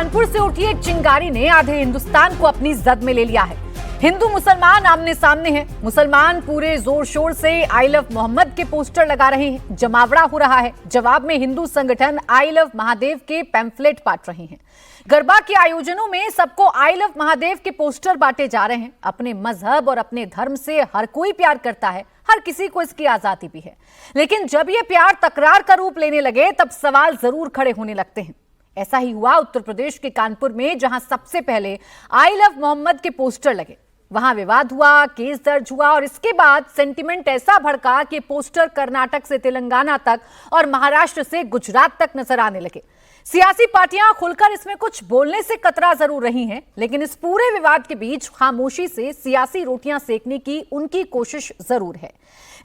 कानपुर से उठी एक चिंगारी ने आधे हिंदुस्तान को अपनी जद में ले लिया है। हिंदू मुसलमान आमने सामने हैं। मुसलमान पूरे जोर शोर से आई लव मोहम्मद के पोस्टर लगा रहे हैं। जमावड़ा हो रहा है। जवाब में हिंदू संगठन आई लव महादेव के पैम्फलेट बांट रहे हैं। गरबा के आयोजनों में सबको आई लव महादेव के पोस्टर बांटे जा रहे हैं। अपने मजहब और अपने धर्म से हर कोई प्यार करता है, हर किसी को इसकी आजादी भी है, लेकिन जब ये प्यार तकरार का रूप लेने लगे तब सवाल जरूर खड़े होने लगते हैं। ऐसा ही हुआ उत्तर प्रदेश के कानपुर में, जहां सबसे पहले आई लव मोहम्मद के पोस्टर लगे। वहां विवाद हुआ, केस दर्ज हुआ और इसके बाद सेंटिमेंट ऐसा भड़का कि पोस्टर कर्नाटक से तेलंगाना तक और महाराष्ट्र से गुजरात तक नजर आने लगे। सियासी पार्टियां खुलकर इसमें कुछ बोलने से कतरा जरूर रही हैं, लेकिन इस पूरे विवाद के बीच खामोशी से सियासी रोटियां सेकने की उनकी कोशिश जरूर है।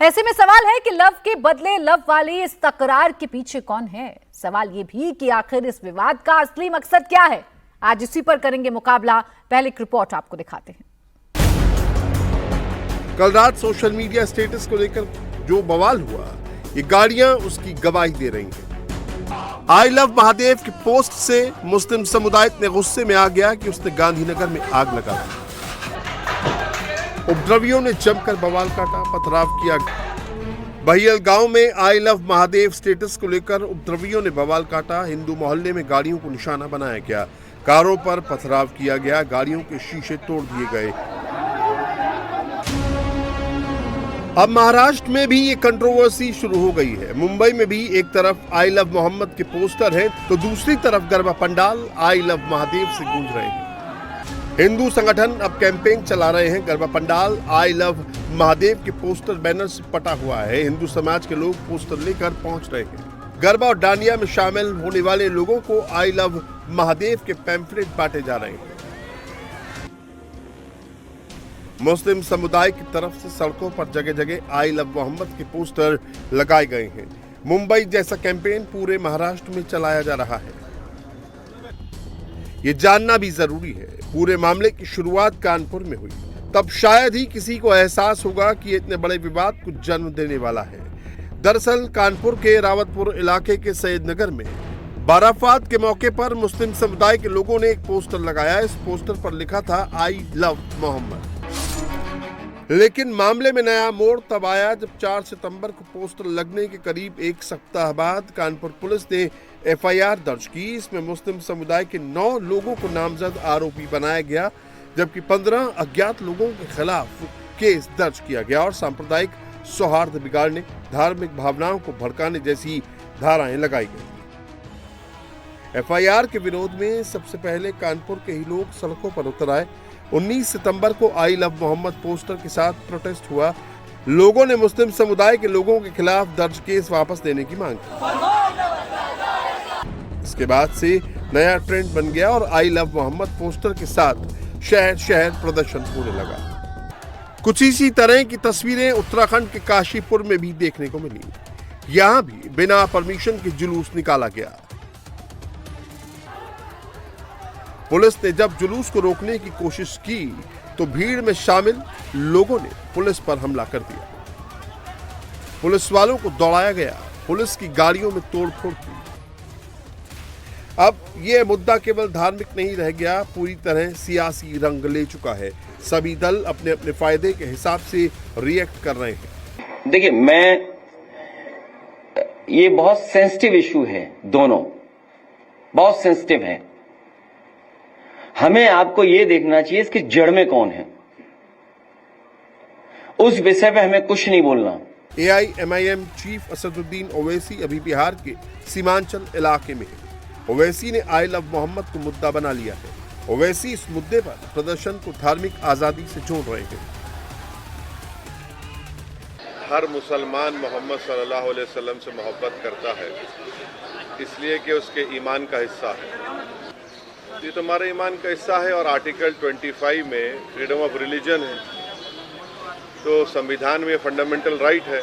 ऐसे में सवाल है कि लव के बदले लव वाली इस तकरार के पीछे कौन है। सवाल यह भी कि आखिर इस विवाद का असली मकसद क्या है। आज इसी पर करेंगे मुकाबला। पहले एक रिपोर्ट आपको दिखाते हैं। कल रात सोशल मीडिया स्टेटस को लेकर जो बवाल हुआ, ये गाड़ियां उसकी गवाही दे रही हैं। आई लव महादेव की पोस्ट से मुस्लिम समुदाय इतने गुस्से में आ गया कि उसने गांधीनगर में आग लगा दी। उपद्रवियों ने जमकर बवाल काटा, पथराव किया। बहियल गांव में आई लव महादेव स्टेटस को लेकर उपद्रवियों ने बवाल काटा। हिंदू मोहल्ले में गाड़ियों को निशाना बनाया गया, कारों पर पथराव किया गया, गाड़ियों के शीशे तोड़ दिए गए। अब महाराष्ट्र में भी ये कंट्रोवर्सी शुरू हो गई है। मुंबई में भी एक तरफ आई लव मोहम्मद के पोस्टर हैं, तो दूसरी तरफ गरबा पंडाल आई लव महादेव से गूंज रहे हैं। हिंदू संगठन अब कैंपेन चला रहे हैं। गरबा पंडाल आई लव महादेव के पोस्टर बैनर से पटा हुआ है। हिंदू समाज के लोग पोस्टर लेकर पहुंच रहे हैं। गरबा और डांडिया में शामिल होने वाले लोगों को आई लव महादेव के पैम्फलेट बांटे जा रहे हैं। मुस्लिम समुदाय की तरफ से सड़कों पर जगह जगह आई लव मोहम्मद के पोस्टर लगाए गए हैं। मुंबई जैसा कैंपेन पूरे महाराष्ट्र में चलाया जा रहा है। ये जानना भी जरूरी है, पूरे मामले की शुरुआत कानपुर में हुई, तब शायद ही किसी को एहसास होगा कि इतने बड़े विवाद को जन्म देने वाला है। दरअसल कानपुर के रावतपुर इलाके के सैयदनगर में बाराफात के मौके पर मुस्लिम समुदाय के लोगों ने एक पोस्टर लगाया। इस पोस्टर पर लिखा था आई लव मोहम्मद। लेकिन मामले में नया मोड़ तब आया जब 4 सितंबर को पोस्टर लगने के करीब एक सप्ताह बाद कानपुर पुलिस ने एफआईआर दर्ज की। इसमें मुस्लिम समुदाय के 9 लोगों को नामजद आरोपी बनाया गया, जबकि 15 अज्ञात लोगों के खिलाफ केस दर्ज किया गया और सांप्रदायिक सौहार्द बिगाड़ने, धार्मिक भावनाओं को भड़काने जैसी धाराएं लगाई गई। एफआईआर के विरोध में सबसे पहले कानपुर के ही लोग सड़कों पर उतर आए। 19 सितंबर को आई लव मोहम्मद पोस्टर के साथ प्रोटेस्ट हुआ। लोगों ने मुस्लिम समुदाय के लोगों के खिलाफ दर्ज केस वापस लेने की मांग की। इसके बाद से नया ट्रेंड बन गया और आई लव मोहम्मद पोस्टर के साथ शहर शहर प्रदर्शन होने लगा। कुछ इसी तरह की तस्वीरें उत्तराखंड के काशीपुर में भी देखने को मिली। यहां भी बिना परमिशन के जुलूस निकाला गया। पुलिस ने जब जुलूस को रोकने की कोशिश की तो भीड़ में शामिल लोगों ने पुलिस पर हमला कर दिया। पुलिस वालों को दौड़ाया गया, पुलिस की गाड़ियों में तोड़फोड़ की। अब यह मुद्दा केवल धार्मिक नहीं रह गया, पूरी तरह सियासी रंग ले चुका है। सभी दल अपने अपने फायदे के हिसाब से रिएक्ट कर रहे हैं। देखिए, ये बहुत सेंसिटिव इशू है, दोनों बहुत सेंसिटिव है। हमें आपको यह देखना चाहिए इसकी जड़ में कौन है। उस विषय पे हमें कुछ नहीं बोलना। AIMIM चीफ असदुद्दीन ओवैसी अभी बिहार के सीमांचल इलाके में है। ओवैसी ने आई लव मोहम्मद को मुद्दा बना लिया है। ओवैसी इस मुद्दे पर प्रदर्शन को धार्मिक आजादी से जोड़ रहे हैं। हर मुसलमान मोहम्मद सल्लल्लाहु अलैहि वसल्लम से मोहब्बत करता है, इसलिए कि उसके ईमान का हिस्सा है। ये तो हमारे ईमान का हिस्सा है और आर्टिकल 25 में फ्रीडम ऑफ रिलीजन है, तो संविधान में फंडामेंटल राइट है।